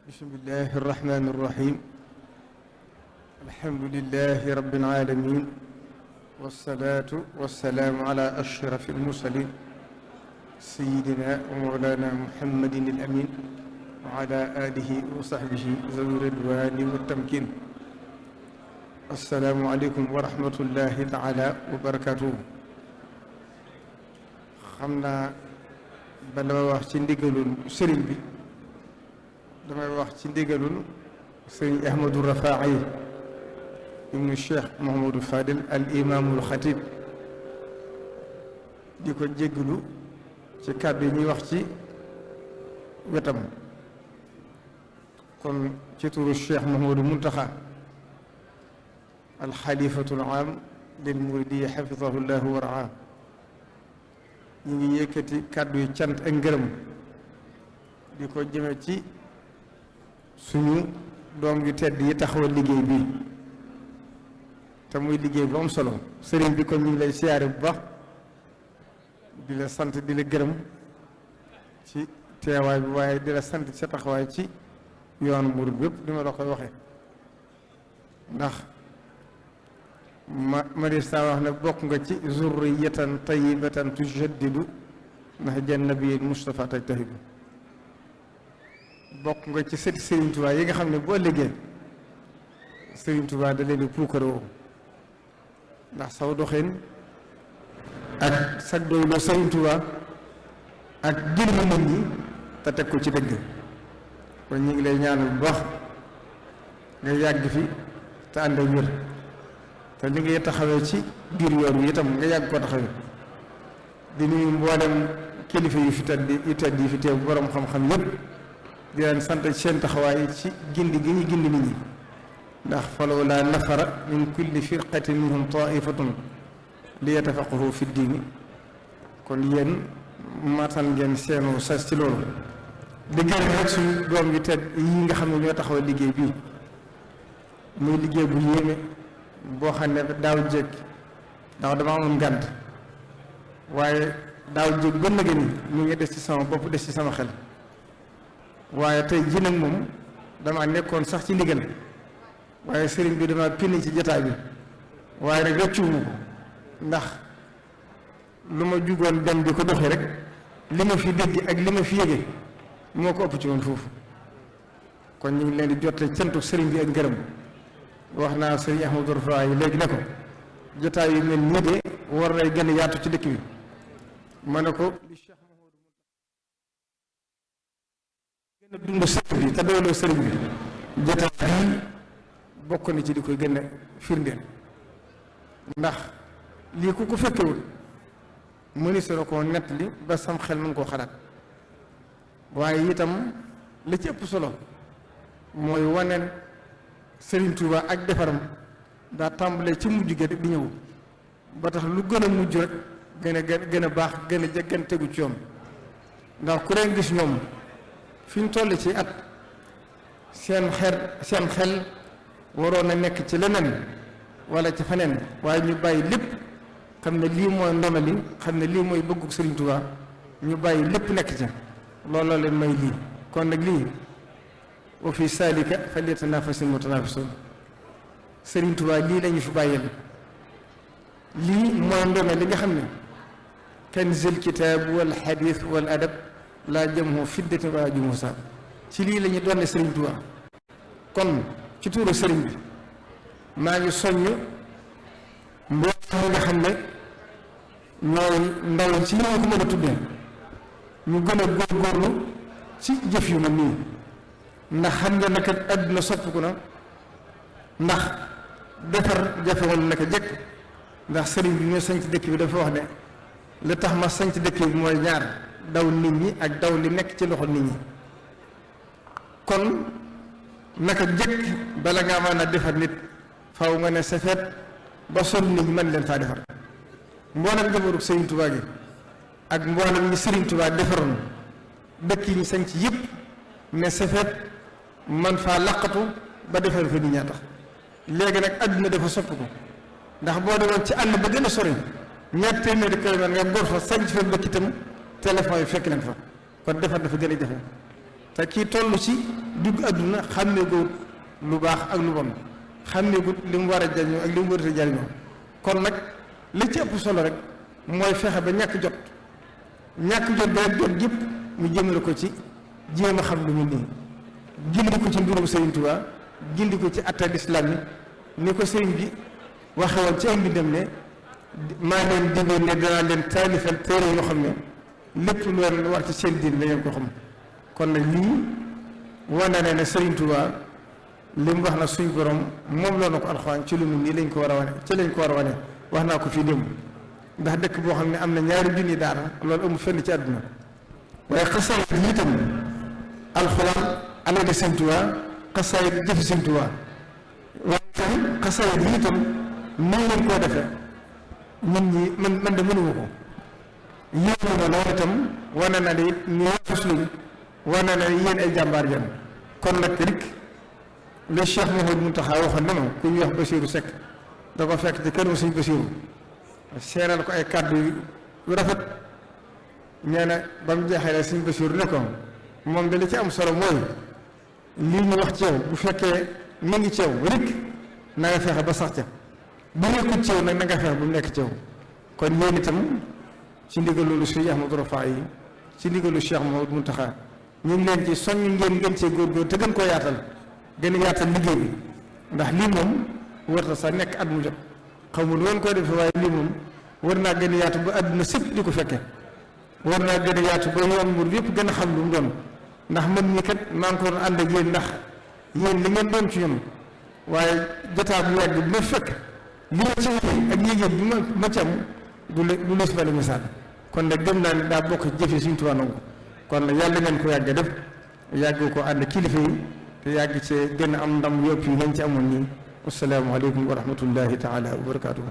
bismillahi irrahmani irrahim alhamdulilahi rabbil alamin wasalaatu wasalaamu ala ashrafi almursalin sayidina wa mawlana muhammadin al amin wa ala alihi wa sahbihi zawi ridwani wa tamkin assalaamu aleykum wa rahmatullahi taala wa barakatuhu. xam naa ba damay wax ci ndigalul sëriñ bi damay wax ci ndigalul sëriñ Ahmadou Rafaay ibnu Cheikh Mouhamadou Fadil al imaamul xatib di ko jéggalu ci kàddu yi ñuy wax ci wetam kon ci turu Cheikh Mouhamadou Muntaxa al xalifatul aam lil muridi xafidahu llahu wa raa ñu ngi yëkkati kàddu yi cant ak ngërëm di ko jëme ci suñu doom yu tedd yi taxawal liggéey bi te muy liggéey bu am solo sëriñ bi kon ñu ngi lay siyaare bu baax di la sant di la gërëm ci teewaay bi waaye di la sant sa taxawaay ci yoonu murid bépp li ma la koy waxee ndax ma di saa wax ne bokk nga ci zurriyatan tayyibatan tujaddidu ndax jannabi Mustafa tajtahidu bokk nga ci sëti Serigne Touba yi nga xam ne boo liggéey Serigne Touba da leen di puukaroo ndax saw doxin ak sag doyloo Serigne Touba ak jëriñu nit ñi te teg ko ci dëgg kon ñu ngi lay ñaanal bu baax nga yàgg fi te ànd ak wér te li ngay taxawee ci biir yoon wi itam nga yàgg ko taxawee di nuyu mboolem kilifa yu fi tedd yi fi teew borom xam-xam yëpp di leen sant seen taxawaay ci gindi gi ñu gindi nit ñi ndax falaw laa nafara min kulli firqatin minhum taifatun li yatafaqahu fi diini kon yéen matal ngeen seenu sas ci loolu di gërëm rek suñu doom yu tedd yi nga xam ne ñoo taxawal liggéey bii muy liggéey bu yéeme boo xam ne daaw jéeg daaw dama amoon ngànt waaye daaw jéeg ba nëgë ni mu ngi des ci sama bopp des ci sama xel waaye tey ji nag moom dama nekkoon sax ci ndigal waaye sëriñ bi dama pinni ci jataay bi waaye rek rëccuwuma ko ndax lu ma jugoon dem di ko doxee rek li ma fi dégg ak li ma fi yége moo ko ëpp ci woon foofu kon ñu ngi leen di jotte cantu sëriñ bi ak ngërëm wax naa sëriñ Ahmadou Rafaay yi léegi ne ko jotaay yu mel nii de war nay gën a yaatu ci dëkk bi ma ne ko li Cheikh Mouhamadou gën a dund sëriñ bi te doyloo sëriñ bi jotaay bii bokk na ci di koy gën a firndeel ndax lii ku ko fekkewul mënisera koo nettali ba sam xel mën koo xalaat waaye itam li ci ëpp solo mooy waneen Sëriñ Tuuba ak defaram daa tàmbalee ci mujj ga di ñëw ba tax lu gën a mujj rek gën a baax gën a tegu ci yoon ndax ku leen gis ñoom fi ñu toll ci at seen xel waroon a nekk ci leneen wala ci feneen waaye ñu bàyyi lépp xam ne lii mooy ndono li xam ne lii mooy bëggu Sëriñ Tuuba ñu bàyyi lépp nekk ca looloo leen may lii kon nag lii wa fi saalika falyatanafasil mutanafisun Sëriñ Tuubaa lii lañu fi bàyyil lii mooy ndono li nga xam ne kanzul kitaab wal xadiis wal adab laa jamhu fiddatin wala jumhu saab ci lii la ñu doon Sëriñ Tuubaa kon ci tuuru sëriñ bi maa ngi soññ mbooloo nga xam ne ñooy ndaw ci ñoo ko mën a tuddee ñu gën a góorgóorlu ci jëf yu mel nii ndax xam nga naka àdduna soppiku na ndax defar jafewoon naka jëkk ndax sëriñ bi ñoo sanc dëkk bi dafa wax ne li tax ma sanc dëkk bi mooy ñaar daw nit ñi ak daw li nekk ci loxo nit ñi kon naka jëkk bala ngaa mën a defar nit faw nga ne safeet ba sol nit ñi mën leen faa defar mboolem jabaru Sëriñ Tuubaa gi ak mboolem ñi Sëriñ Tuubaa defaroon dëkk yi ñu sanc yëpp ne safeet man faa laqatu ba defal fa nit ñaa tax léegi nag àdduna dafa sopp ko ndax boo demoon ci àll ba gën a sori ñaar téeméeri kilomètre nga góor fa sanc fa bëkk itam téléphone yi fekk leen fa kon defar dafa gën a jafe te kii toll ci dugg àdduna xàmmeegut lu baax ak lu bon xàmmeegut li mu war a jariñoo ak li mu warut a jariñoo kon nag li ci ëpp solo rek mooy fexe ba ñàkk jot ba jot yëpp mu jëmale ko ci jéem a xam lu mu nii gindi ko ci mbirum Sëriñ Tuubaa gindi ko ci attal islam yi ni ko sëriñ bi waxe woon ci ay mbindam ne maa leen digal ne danaa leen taalifal téere yoo xam ne lépp lu leen war ci seen diin la ngeen ko xam kon nag lii wane na ne Sëriñ Tuubaa li mu wax na suñ borom moom loo na ko alxuraan ci lu mu nii lañ ko war a wane ci lañ ko war a wane wax naa ko fii démb ndax dëkk boo xam ne am na 2 junni daara loolu amul fenn ci àdduna waaye xasaayid yi itam alxuraan alal Sëriñ Tuubaa xasaayid jëfi Sëriñ Tuubaa waaye itam xasaayid yi itam mën leen koo defee ñun ñi man de mënuma ko yéen ma loolu itam wane na ne it ñu fas luñ wane na ne yéen ay jàmbaar jan kon nag rek le Cheikh Mouhamadou Mountakha waxoon na ma ku ñuy wax Bassirou Seck da ko fekk ci kër Sëriñ Bassirou seeral ko ay kàddu yu rafet nee na ba mu jeexalee Sëriñ Bassirou ne ko moom da li ci am solo mooy lii ñu wax ci yow bu fekkee mi ngi ci yow rek na nga fexe ba sax ca bu nekkul ci yow nag na nga fexe bu mu nekk ci yow kon yéen itam ci ndigalu Sëriñ Ahmadou Rafa yi ci ndigalu Cheikh Mouhamadou Mountakha ñu ngi leen ci soññ ngeen gën cee góorgóor te gën koo yaatal gën a yaatal liggéey bi ndax lii moom warta sax nekk at mu jot xamul woon koy defee waaye lii moom war naa gën a yaatu ba àdduna sëpp di ko fekke war naa gën a yaatu ba yoon mbir yëpp gën a xam lu mu doon ndax man ñi kat maa ngi ko doon ànd ak yéen ndax yéen li ngeen doon ci ñun waaye jotaa bu yàgg bi ma fekk li ma ci ak yéegéen bi ma ci am du lees bali misaal kon nag gëm naa ne daa bokk jëfe Sëriñ Tuubaa nangu kon nag yàlla ngeen ko yàgg def yàgg ko ànd kilifa yi te yàgg ci gën a am ndam yëpp yi ngeen ci amoon nii assalaamu aleykum wa rahmatullahi taala wa barakaatuhu